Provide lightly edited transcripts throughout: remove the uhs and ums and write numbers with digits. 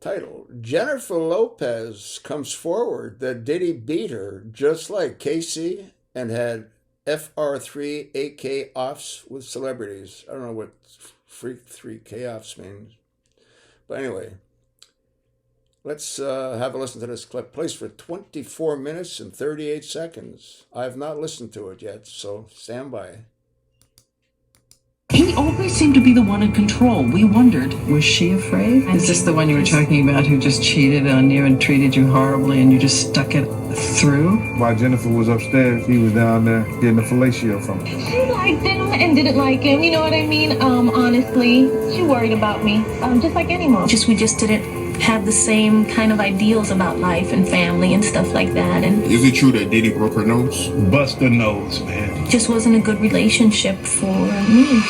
Title: Jennifer Lopez comes forward that Diddy beat her just like Casey and had FR3 8K offs with celebrities. I don't know what Freak 3K offs means. But anyway, let's have a listen to this clip. Plays for 24 minutes and 38 seconds. I have not listened to it yet, so stand by. He always seemed to be the one in control. We wondered. Was she afraid? Is this the one you were talking about who just cheated on you and treated you horribly and you just stuck it through? While Jennifer was upstairs, he was down there getting a fellatio from her. She liked him and didn't like him, you know what I mean? Honestly, she worried about me, just like any mom. We just didn't have the same kind of ideals about life and family and stuff like that. And is it true that Diddy broke her nose? Bust her nose, man. it just wasn't a good relationship for me.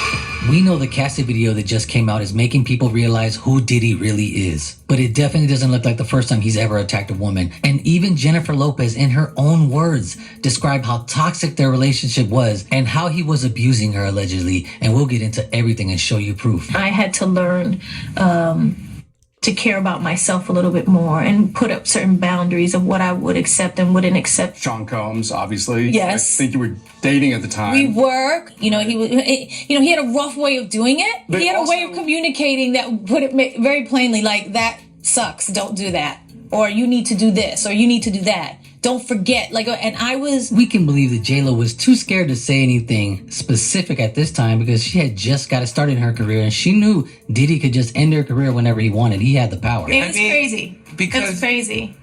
We know the Cassie video that just came out is making people realize who Diddy really is. But it definitely doesn't look like the first time he's ever attacked a woman. And even Jennifer Lopez, in her own words, described how toxic their relationship was and how he was abusing her allegedly. And we'll get into everything and show you proof. I had to learn to care about myself a little bit more and put up certain boundaries of what I would accept and wouldn't accept. Sean Combs, obviously. Yes. I think you were dating at the time. We were, he had a rough way of doing it. But he had also, a way of communicating that put it very plainly, like, that sucks, don't do that. Or you need to do this, or you need to do that. Don't forget, We can believe that J-Lo was too scared to say anything specific at this time because she had just got started in her career and she knew Diddy could just end her careir whenever he wanted. He had the power. It was crazy. Because it was crazy.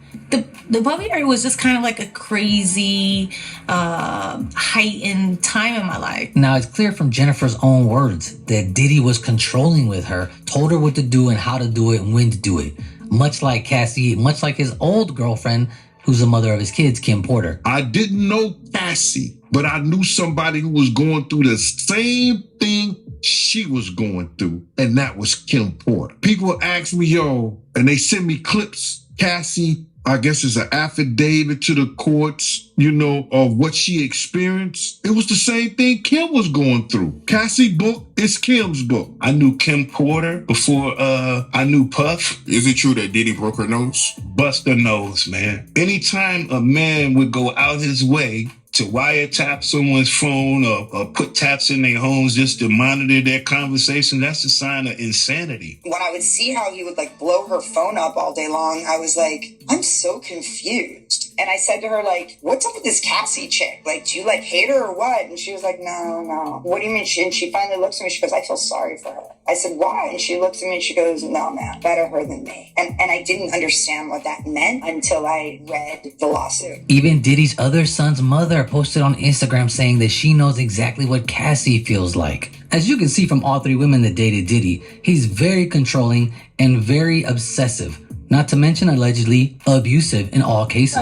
The Bubby area was just kind of like a crazy, heightened time in my life. Now, it's clear from Jennifer's own words that Diddy was controlling with her, told her what to do and how to do it and when to do it. Much like Cassie, much like his old girlfriend, who's the mother of his kids, Kim Porter. I didn't know Cassie, but I knew somebody who was going through the same thing she was going through, and that was Kim Porter. People ask me, and they send me clips. Cassie, I guess, is an affidavit to the courts, of what she experienced. It was the same thing Kim was going through. Cassie's book is Kim's book. I knew Kim Porter before I knew Puff. Is it true that Diddy broke her nose? Bust her nose, man. Anytime a man would go out his way to wiretap someone's phone or put taps in their homes just to monitor their conversation, that's a sign of insanity. When I would see how he would blow her phone up all day long, I was like, I'm so confused. And I said to her, what's up with this Cassie chick? Do you hate her or what? And she was like, no. What do you mean? And she finally looks at me, she goes, I feel sorry for her. I said, why? And she looks at me and she goes, no, man, better her than me. And I didn't understand what that meant until I read the lawsuit. Even Diddy's other son's mother posted on Instagram saying that she knows exactly what Cassie feels like. As you can see from all three women that dated Diddy, he's very controlling and very obsessive. Not to mention allegedly abusive in all cases.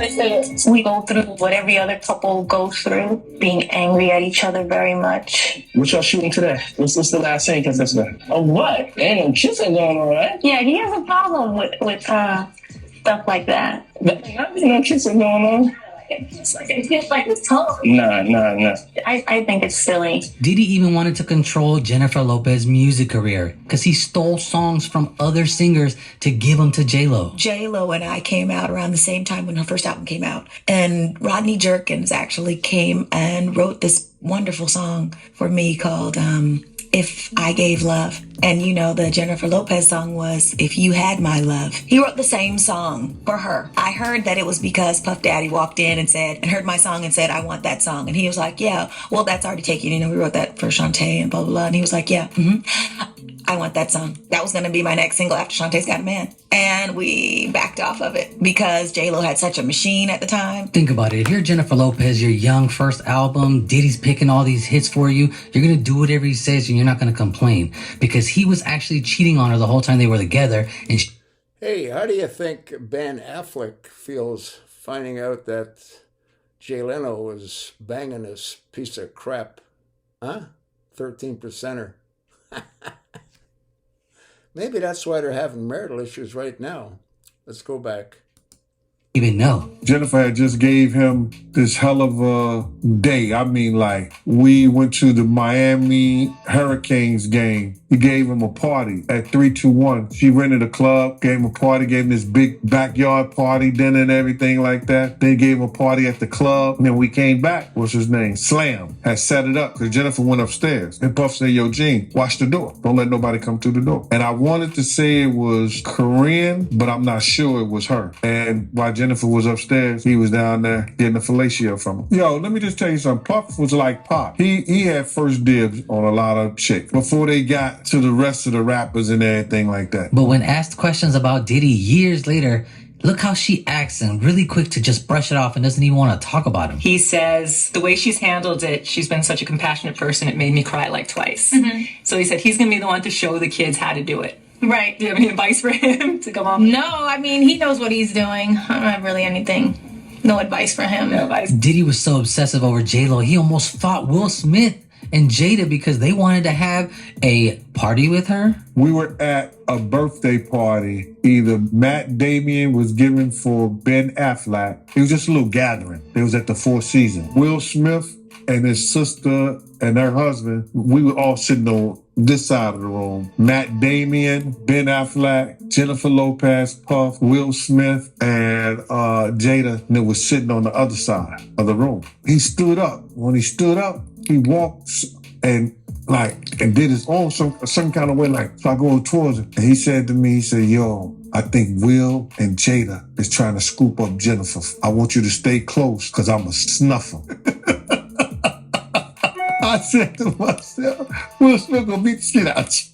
We go through what every other couple goes through, being angry at each other very much. What y'all shooting today? What's the last scene consistent? Of what? Ain't no kissing going on, right? Yeah, he has a problem with stuff like that. Ain't no kissing going on. It feels like it's tough. Nah. I think it's silly. Diddy even wanted to control Jennifer Lopez's music career because he stole songs from other singers to give them to J-Lo. J-Lo and I came out around the same time when her first album came out. And Rodney Jerkins actually came and wrote this wonderful song for me called If I Gave Love. And the Jennifer Lopez song was If You Had My Love. He wrote the same song for her. I heard that it was because Puff Daddy walked in and heard my song and said, I want that song. And he was like, yeah, well, that's already taken. We wrote that for Shantae and blah, blah, blah. And he was like, yeah, I want that song. That was going to be my next single after Shantae's Got a Man. And we backed off of it because J-Lo had such a machine at the time. Think about it. If you're Jennifer Lopez, your young first album, Diddy's picking all these hits for you, you're going to do whatever he says and you're not going to complain because he was actually cheating on her the whole time they were together. And Hey, how do you think Ben Affleck feels finding out that Jay Leno was banging this piece of crap? Huh? 13%er. Maybe that's why they're having marital issues right now. Let's go back. Even know. Jennifer had just gave him this hell of a day. I mean, we went to the Miami Hurricanes game, he gave him a party at 321. She rented a club, gave him a party, gave him this big backyard party, dinner and everything like that. Then gave him a party at the club. And then we came back. What's his name? Slam had set it up because Jennifer went upstairs. And Puff said, yo, Gene, watch the door. Don't let nobody come through the door. And I wanted to say it was Korean, but I'm not sure it was her. And while Jennifer was upstairs, he was down there getting a fellatio from her. Yo, let me just tell you something. Puff was like Pop. He had first dibs on a lot of chicks before they got to the rest of the rappers and everything like that. But when asked questions about Diddy years later, look how she acts and really quick to just brush it off and doesn't even want to talk about him. He says, the way she's handled it, she's been such a compassionate person, it made me cry like twice. Mm-hmm. So he said he's going to be the one to show the kids how to do it. Right. Do you have any advice for him to come on? No, I mean, he knows what he's doing. I don't have really anything. No advice for him. No advice. Diddy was so obsessive over J-Lo, he almost fought Will Smith and Jada because they wanted to have a party with her. We were at a birthday party. Either Matt Damien was giving for Ben Affleck. It was just a little gathering. It was at the Four Seasons. Will Smith and his sister and her husband, we were all sitting on this side of the room. Matt Damien, Ben Affleck, Jennifer Lopez, Puff, Will Smith, and Jada, and it was sitting on the other side of the room. He stood up. When he stood up, he walked and did his own some kind of way, so I go towards him. And he said to me, he said, yo, I think Will and Jada is trying to scoop up Jennifer. I want you to stay close because I'm a snuffer. I said to myself, Will Smith gonna beat the shit out you.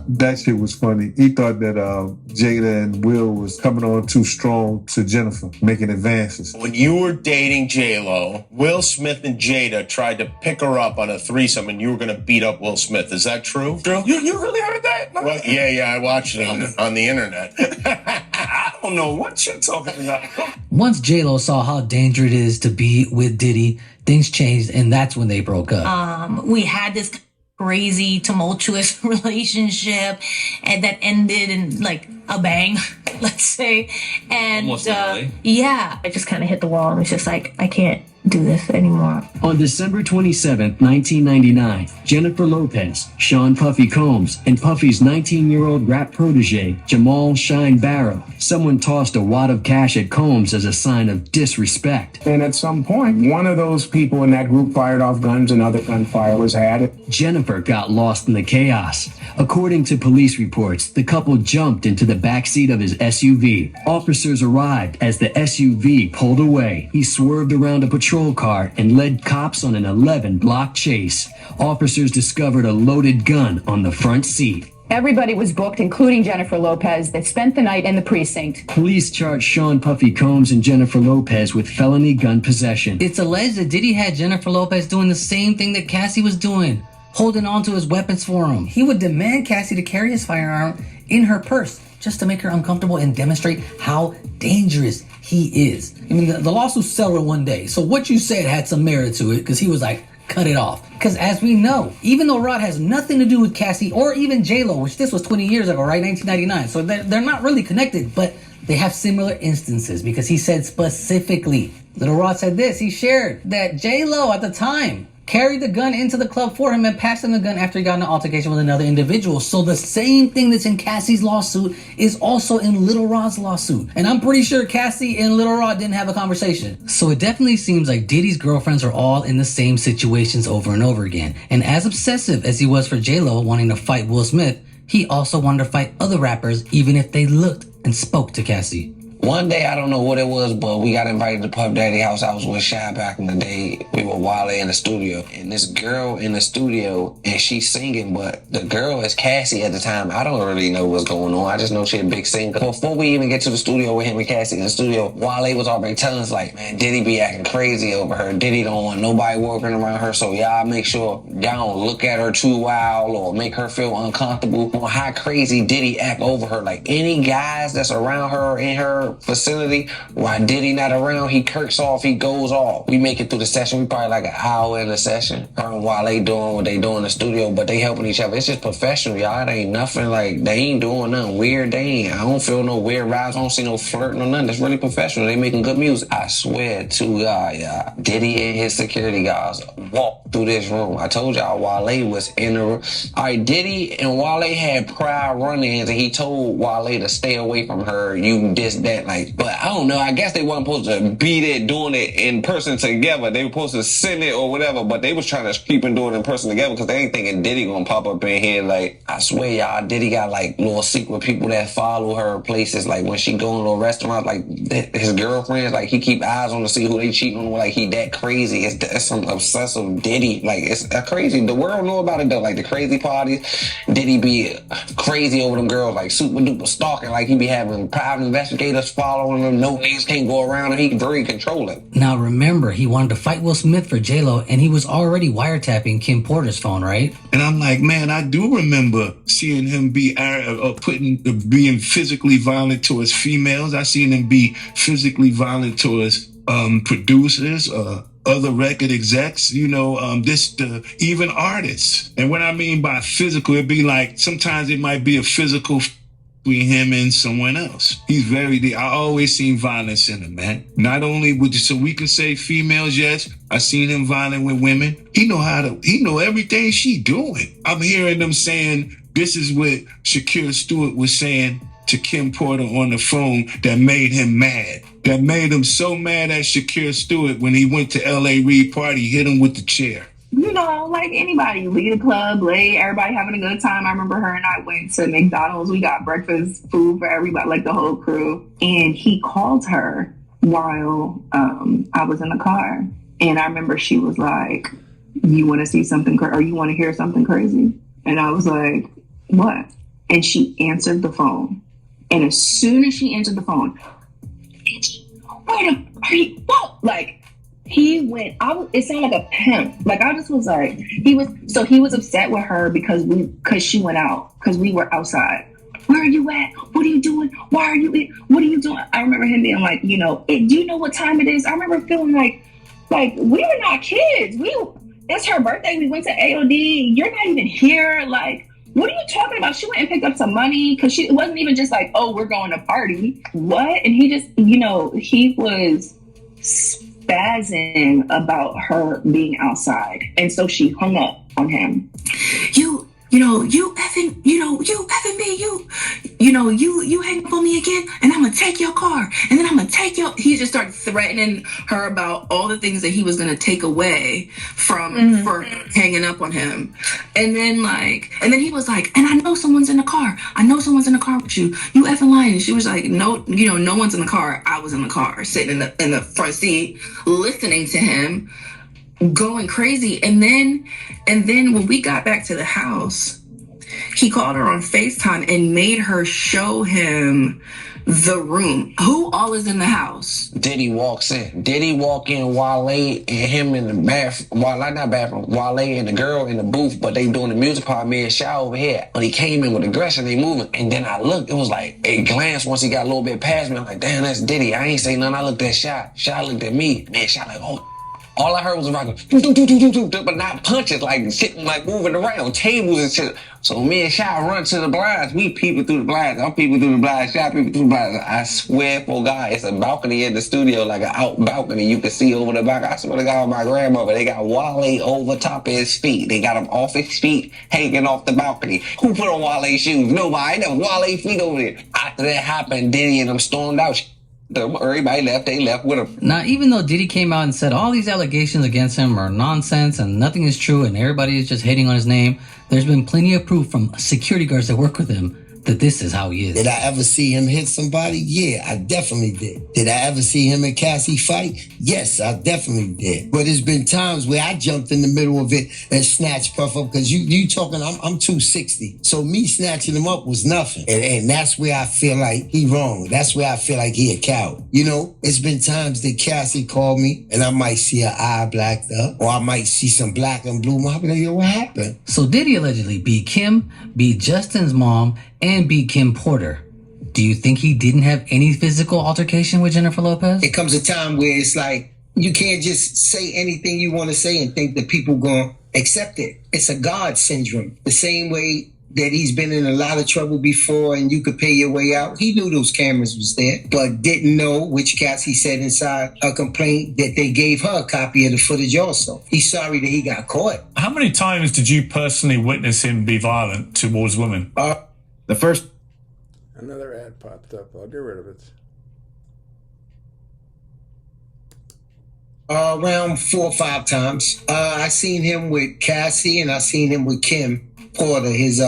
That shit was funny. He thought that Jada and Will was coming on too strong to Jennifer, making advances. When you were dating J-Lo, Will Smith and Jada tried to pick her up on a threesome and you were gonna beat up Will Smith. Is that true? You really heard that? No. Well, yeah, I watched it on the internet. I don't know what you're talking about. Once J-Lo saw how dangerous it is to be with Diddy, things changed, and that's when they broke up. We had this crazy, tumultuous relationship, and that ended in like a bang, let's say. And almost literally. Yeah, I just kind of hit the wall and was just like, I can't do this anymore. On December 27th, 1999, Jennifer Lopez, Sean Puffy Combs, and Puffy's 19-year-old rap protege, Jamal Shine Barrow, someone tossed a wad of cash at Combs as a sign of disrespect. And at some point, one of those people in that group fired off guns and other gunfire was had. Jennifer got lost in the chaos. According to police reports, the couple jumped into the backseat of his SUV. Officers arrived as the SUV pulled away. He swerved around a patrol car and led cops on an 11-block chase. Officers discovered a loaded gun on the front seat. Everybody was booked, including Jennifer Lopez. They spent the night in the precinct. Police charged Sean Puffy Combs and Jennifer Lopez with felony gun possession. It's alleged that Diddy had Jennifer Lopez doing the same thing that Cassie was doing, holding on to his weapons for him. He would demand Cassie to carry his firearm in her purse just to make her uncomfortable and demonstrate how dangerous he is. I mean, the lawsuit settled one day, so what you said had some merit to it, because he was like, cut it off. Because as we know, even though Rod has nothing to do with Cassie or even J-Lo, which this was 20 years ago, right? 1999. So they're not really connected, but they have similar instances because he said specifically, Little Rod said this, he shared that J-Lo at the time carried the gun into the club for him and passed him the gun after he got in an altercation with another individual. So the same thing that's in Cassie's lawsuit is also in Little Rod's lawsuit. And I'm pretty sure Cassie and Little Rod didn't have a conversation. So it definitely seems like Diddy's girlfriends are all in the same situations over and over again. And as obsessive as he was for J-Lo wanting to fight Will Smith, he also wanted to fight other rappers even if they looked and spoke to Cassie. One day, I don't know what it was, but we got invited to Puff Daddy house. I was with Shy back in the day. We were Wale in the studio. And this girl in the studio, and she's singing, but the girl is Cassie at the time. I don't really know what's going on. I just know she's a big singer. Before we even get to the studio with him and Cassie in the studio, Wale was already telling us, like, man, Diddy be acting crazy over her. Diddy don't want nobody working around her, so y'all make sure y'all don't look at her too wild or make her feel uncomfortable on how crazy Diddy act over her. Like, any guys that's around her or in her vicinity. While Diddy not around, he kirks off, he goes off. We make it through the session. We probably like an hour in the session. Her and Wale doing what they do in the studio, but they helping each other. It's just professional, y'all. It ain't nothing like, they ain't doing nothing weird. I don't feel no weird vibes. I don't see no flirting or nothing. It's really professional. They making good music. I swear to God, y'all. Diddy and his security guys walked through this room. I told y'all Wale was in the room. All right, Diddy and Wale had prior run-ins, and he told Wale to stay away from her. You this, that, like, but I don't know. I guess they wasn't supposed to be there doing it in person together. They were supposed to send it or whatever, but they was trying to keep and doing it in person together because they ain't thinking Diddy gonna pop up in here. Like, I swear, y'all, Diddy got like little secret people that follow her places. Like when she go in little restaurants, like his girlfriends, like he keep eyes on to see who they cheating on. Like he that crazy. It's some obsessive Diddy. Like it's crazy. The world know about it though. Like the crazy parties, Diddy be crazy over them girls, like super duper stalking. Like he be having private investigators following him. No niggas can't go around him. He very controlling. Now remember, he wanted to fight Will Smith for J-Lo, and he was already wiretapping Kim Porter's phone, right? And I'm like, man, I do remember seeing him be being physically violent towards females. I seen him be physically violent towards producers, other record execs, even artists. And what I mean by physical, it'd be like sometimes it might be a physical between him and someone else. I always seen violence in him, man. Not only so we can say females, yes, I seen him violent with women. He know everything she doing. I'm hearing them saying, this is what Shakira Stewart was saying to Kim Porter on the phone that made him mad. That made him so mad at Shakira Stewart when he went to L.A. Reid party, hit him with the chair. Like anybody, you leave the club late, everybody having a good time. I remember her and I went to McDonald's. We got breakfast food for everybody, like the whole crew. And he called her while I was in the car. And I remember she was like, you want to see something or you want to hear something crazy? And I was like, what? And she answered the phone. And as soon as she answered the phone, like, he went, it sounded like a pimp. Like, I just was like, he was upset with her because she went out, because we were outside. Where are you at? What are you doing? Why are you, what are you doing? I remember him being like, do you know what time it is? I remember feeling like we were not kids. It's her birthday. We went to AOD. You're not even here. Like, what are you talking about? She went and picked up some money because it wasn't even just like, oh, we're going to party. What? And he just, he was spazzing about her being outside. And so she hung up on him. You effing me, you hang up on me again, and I'm gonna take your car, and then I'm gonna take your. He just started threatening her about all the things that he was gonna take away from for hanging up on him, and then he was like, and I know someone's in the car. I know someone's in the car with you. You effing lying. And she was like, no, no one's in the car. I was in the car, sitting in the front seat, listening to him, going crazy, and then when we got back to the house, he called her on FaceTime and made her show him the room. Who all is in the house? Diddy walks in. Diddy walk in, Wale and him in the bathroom. Wale and the girl in the booth, but they doing the music part, me and Shy over here. When he came in with aggression, they moving. And then I looked, it was like a glance once he got a little bit past me. I'm like, damn, that's Diddy. I ain't say nothing. I looked at Shy. Shy looked at me. Man, Shy like, oh. All I heard was like, but not punches, like sitting, like moving around, tables and shit. So me and Shy run to the blinds. We peeping through the blinds. I'm peeping through the blinds. Shy peeping through the blinds. I swear for God, it's a balcony in the studio, like an out balcony. You can see over the balcony. I swear to God, my grandmother, they got Wale over top of his feet. They got him off his feet, hanging off the balcony. Who put on Wale's shoes? Nobody. There was Wale's feet over there. After that happened, Diddy and them stormed out. Everybody left, they left with him. Now, even though Diddy came out and said all these allegations against him are nonsense and nothing is true and everybody is just hating on his name, there's been plenty of proof from security guards that work with him that this is how he is. Did I ever see him hit somebody? Yeah, I definitely did. Did I ever see him and Cassie fight? Yes, I definitely did. But there's been times where I jumped in the middle of it and snatched Puff up, because you talking, I'm 260. So me snatching him up was nothing. And that's where I feel like he wrong. That's where I feel like he a coward. It's been times that Cassie called me and I might see her eye blacked up, or I might see some black and blue. I'll be like, yo, what happened? So Diddy allegedly beat Kim, beat Justin's mom, and beat Kim Porter. Do you think he didn't have any physical altercation with Jennifer Lopez? It comes a time where it's like, you can't just say anything you want to say and think that people going to accept it. It's a God syndrome. The same way that he's been in a lot of trouble before and you could pay your way out. He knew those cameras was there, but didn't know, which Cassie said inside a complaint, that they gave her a copy of the footage also. He's sorry that he got caught. How many times did you personally witness him be violent towards women? The first... Another ad popped up. I'll get rid of it. Around 4 or 5 times. I seen him with Cassie and I seen him with Kim Porter, his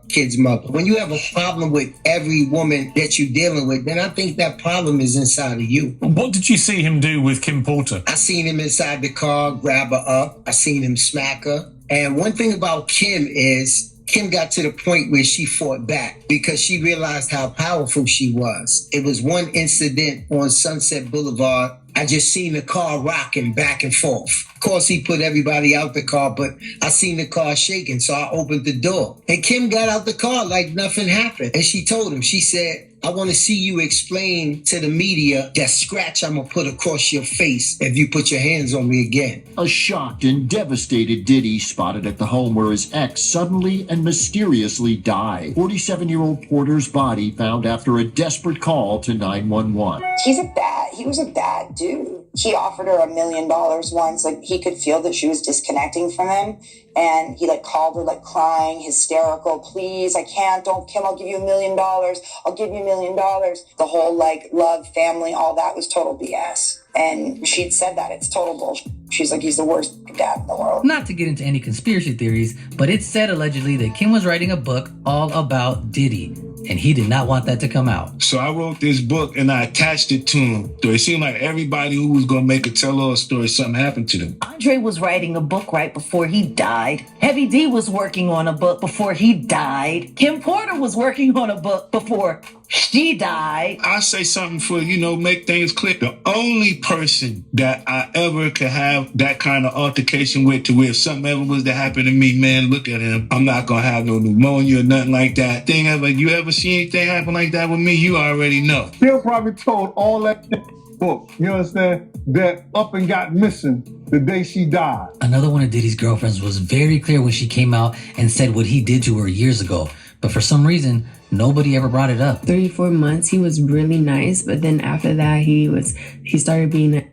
kid's mother. When you have a problem with every woman that you're dealing with, then I think that problem is inside of you. What did you see him do with Kim Porter? I seen him inside the car, grab her up. I seen him smack her. And one thing about Kim is Kim got to the point where she fought back because she realized how powerful she was. It was one incident on Sunset Boulevard. I just seen the car rocking back and forth. Of course, he put everybody out the car, but I seen the car shaking, so I opened the door. And Kim got out the car like nothing happened. And she told him, she said, I want to see you explain to the media that scratch I'm going to put across your face if you put your hands on me again. A shocked and devastated Diddy spotted at the home where his ex suddenly and mysteriously died. 47-year-old Porter's body found after a desperate call to 911. He was a bad dude. He offered her $1 million once. Like, he could feel that she was disconnecting from him. And he called her crying, hysterical. Please, I can't, don't kill, I'll give you $1 million. I'll give you $1 million. The whole love, family, all that was total BS. And she'd said that it's total bullshit. She's like, he's the worst dad in the world. Not to get into any conspiracy theories, but it's said allegedly that Kim was writing a book all about Diddy, and he did not want that to come out. So I wrote this book and I attached it to him. So it seemed like everybody who was going to make a tell-all story, something happened to them. Andre was writing a book right before he died. Heavy D was working on a book before he died. Kim Porter was working on a book before she died. I say something for, make things clear. The only person that I ever could have that kind of altercation with, to where if something ever was to happen to me, man, look at him. I'm not going to have no pneumonia or nothing like that. You ever see anything happen like that with me? You already know. Bill probably told all that book, you understand, that up and got missing the day she died. Another one of Diddy's girlfriends was very clear when she came out and said what he did to her years ago. But for some reason, nobody ever brought it up. 34 months, he was really nice, but then after that, he started being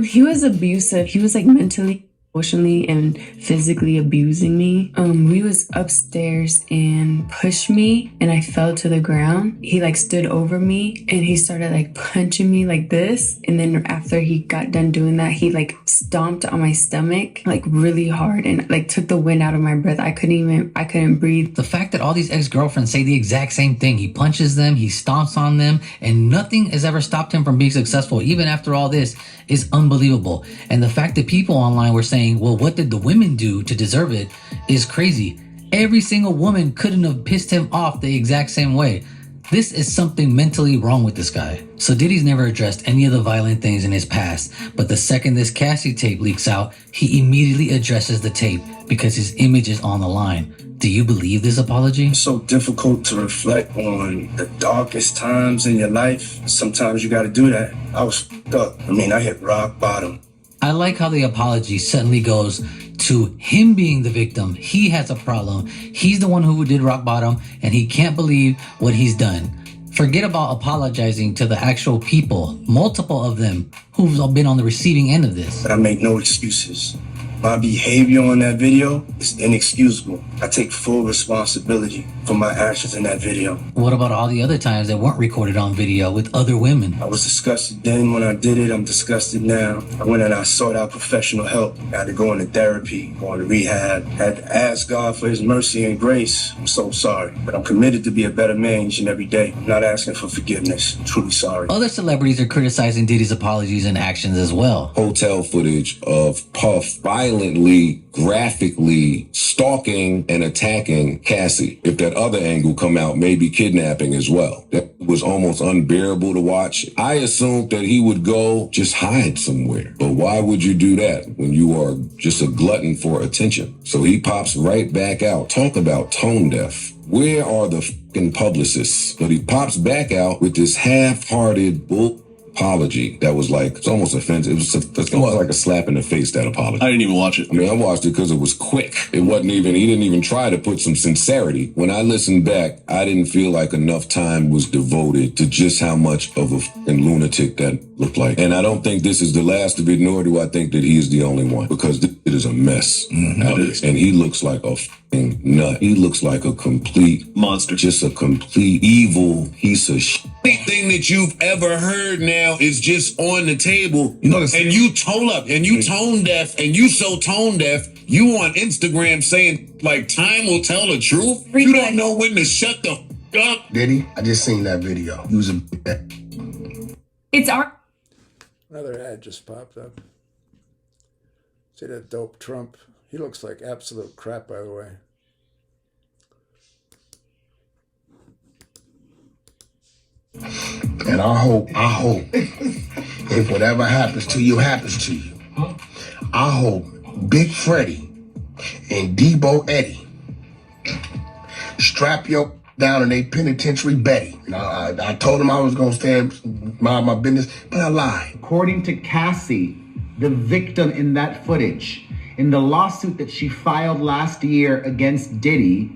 he was abusive. He was mentally, emotionally, and physically abusing me. We was upstairs and pushed me, and I fell to the ground. He stood over me, and he started punching me like this. And then after he got done doing that, he stomped on my stomach really hard and took the wind out of my breath. I couldn't breathe. The fact that all these ex-girlfriends say the exact same thing. He punches them, he stomps on them, and nothing has ever stopped him from being successful, even after all this, is unbelievable. And the fact that people online were saying, well, what did the women do to deserve it, is crazy. Every single woman couldn't have pissed him off the exact same way. This is something mentally wrong with this guy. So Diddy's never addressed any of the violent things in his past, but the second this Cassie tape leaks out, he immediately addresses the tape because his image is on the line. Do you believe this apology? It's so difficult to reflect on the darkest times in your life. Sometimes you gotta do that. I was stuck. I hit rock bottom. I like how the apology suddenly goes to him being the victim. He has a problem. He's the one who did rock bottom, and he can't believe what he's done. Forget about apologizing to the actual people, multiple of them, who've been on the receiving end of this. But I make no excuses. My behavior on that video is inexcusable. I take full responsibility for my actions in that video. What about all the other times that weren't recorded on video with other women? I was disgusted then when I did it. I'm disgusted now. I went and I sought out professional help. I had to go into therapy, go into rehab. I had to ask God for his mercy and grace. I'm so sorry. But I'm committed to be a better man each and every day. I'm not asking for forgiveness. I'm truly sorry. Other celebrities are criticizing Diddy's apologies and actions as well. Hotel footage of Puff by violently, graphically stalking and attacking Cassie. If that other angle come out, maybe kidnapping as well. That was almost unbearable to watch. I assumed that he would go just hide somewhere. But why would you do that when you are just a glutton for attention? So he pops right back out. Talk about tone deaf. Where are the fucking publicists? But he pops back out with this half-hearted bull apology that was like, it's almost offensive. It was like a slap in the face, that apology. I didn't even watch it. I mean, I watched it because it was quick. It wasn't even, he didn't even try to put some sincerity. When I listened back, I didn't feel like enough time was devoted to just how much of a fucking lunatic that looked like. And I don't think this is the last of it, nor do I think that he is the only one, because it is a mess out here. And he looks like a fucking nut. He looks like a complete monster. Just a complete evil piece of shit. Anything that you've ever heard now is just on the table. You know, and you tone up, and you tone deaf, and you so tone deaf, you on Instagram saying, like, time will tell the truth? You don't know when to shut the f up. Diddy, I just seen that video. He was a... It's our... Another ad just popped up. See that dope Trump? He looks like absolute crap, by the way. And I hope, if whatever happens to you, happens to you, I hope Big Freddie and Debo Eddie strap you down in a penitentiary Betty. I told him I was going to stand mind my business, but I lied. According to Cassie, the victim in that footage, in the lawsuit that she filed last year against Diddy,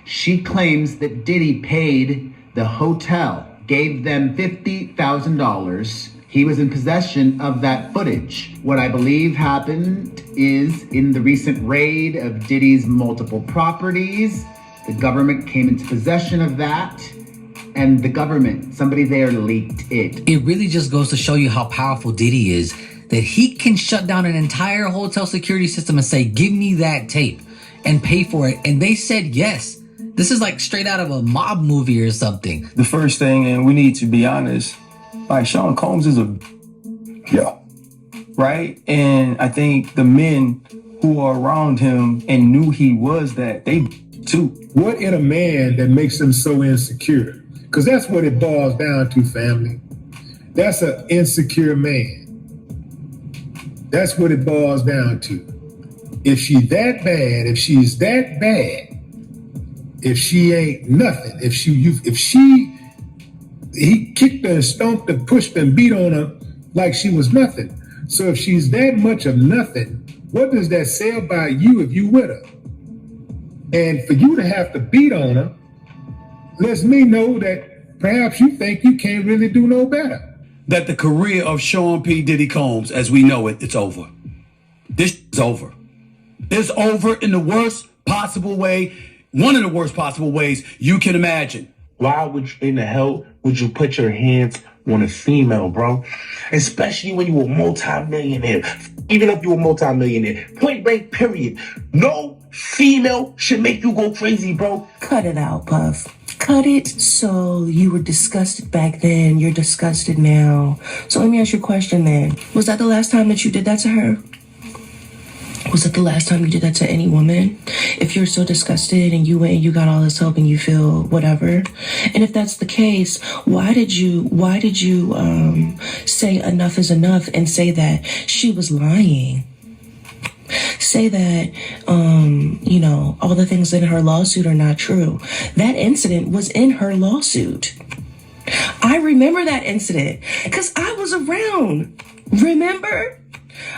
she claims that Diddy paid the hotel, gave them $50,000. He was in possession of that footage. What I believe happened is, in the recent raid of Diddy's multiple properties, the government came into possession of that, and the government, somebody there, leaked it. It really just goes to show you how powerful Diddy is, that he can shut down an entire hotel security system and say, give me that tape and pay for it. And they said yes. This is like straight out of a mob movie or something. The first thing, and we need to be honest, like Sean Combs is right? And I think the men who are around him and knew he was that, they too. What in a man that makes him so insecure? Because that's what it boils down to, family. That's an insecure man. That's what it boils down to. If she's that bad, if she ain't nothing, he kicked her and stomped and pushed and beat on her like she was nothing. So if she's that much of nothing, what does that say about you if you with her? And for you to have to beat on her lets me know that perhaps you think you can't really do no better. That the career of Sean P. Diddy Combs, as we know it, it's over. This is over. It's over in the worst possible way, one of the worst possible ways you can imagine. Why in the hell would you put your hands on a female, bro? Especially when you a multi-millionaire. Even if you a multi-millionaire. Point blank, period. No female should make you go crazy, bro. Cut it out, Puff. Cut it. So you were disgusted back then. You're disgusted now. So let me ask you a question then. Was that the last time that you did that to her? Was it the last time you did that to any woman? If you're so disgusted and you went and you got all this help and you feel whatever, and if that's the case, why did you say enough is enough and say that she was lying? Say that, all the things in her lawsuit are not true. That incident was in her lawsuit. I remember that incident because I was around. Remember?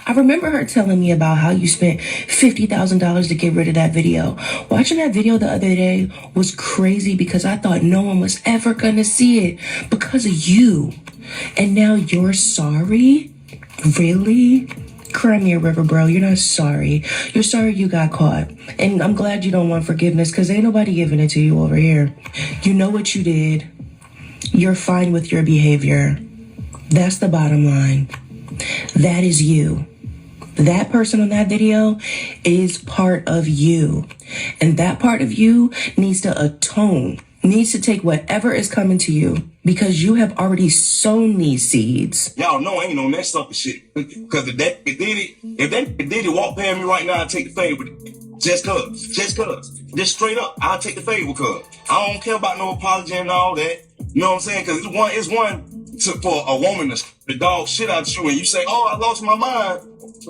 I remember her telling me about how you spent $50,000 to get rid of that video. Watching that video the other day was crazy because I thought no one was ever going to see it because of you. And now you're sorry? Really? Cry me a river, bro. You're not sorry. You're sorry you got caught. And I'm glad you don't want forgiveness because ain't nobody giving it to you over here. You know what you did. You're fine with your behavior. That's the bottom line. That is you. That person on that video is part of you. And that part of you needs to atone, needs to take whatever is coming to you because you have already sown these seeds. Y'all know I ain't on that stuff and shit. Because if that Diddy walk past me right now and take the favor, just just straight up, I'll take the favor cuz. I don't care about no apology and all that. You know what I'm saying? Because it's one for a woman to the dog shit out you and you say, oh, I lost my mind.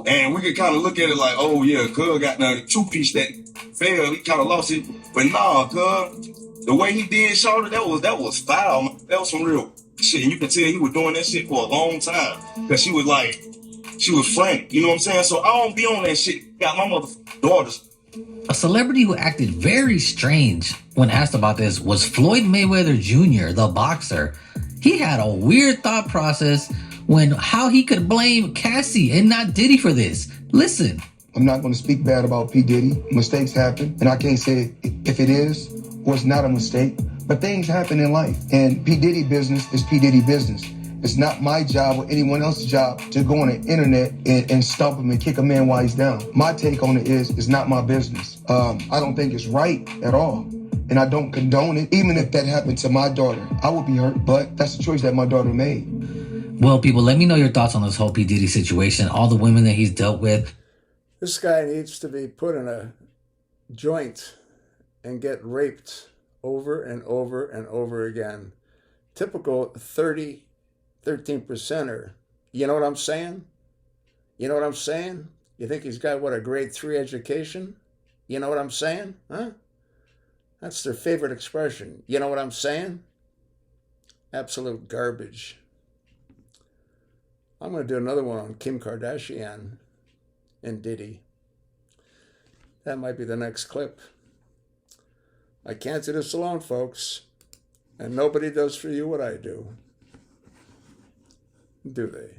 And we can kind of look at it like, oh yeah, cuz got the two-piece that failed. He kind of lost it. But nah, cuz. The way he did Charlotte, that was foul, man. That was some real shit. And you can tell he was doing that shit for a long time. Cause she was frantic. You know what I'm saying? So I don't be on that shit. Got my motherfucking daughters. A celebrity who acted very strange when asked about this was Floyd Mayweather Jr., the boxer. He had a weird thought process when how he could blame Cassie and not Diddy for this. Listen. I'm not going to speak bad about P. Diddy. Mistakes happen, and I can't say if it is or it's not a mistake, but things happen in life. And P. Diddy business is P. Diddy business. It's not my job or anyone else's job to go on the internet and stump him and kick a man while he's down. My take on it is, it's not my business. I don't think it's right at all. And I don't condone it. Even if that happened to my daughter, I would be hurt, but that's the choice that my daughter made. Well, people, let me know your thoughts on this whole P. Diddy situation, all the women that he's dealt with. This guy needs to be put in a joint and get raped over and over and over again. Typical 13%er. You know what I'm saying? You know what I'm saying? You think he's got, what, a grade 3 education? You know what I'm saying? Huh? That's their favorite expression. You know what I'm saying? Absolute garbage. I'm going to do another one on Kim Kardashian and Diddy. That might be the next clip. I can't do this alone, folks. And nobody does for you what I do. Do they?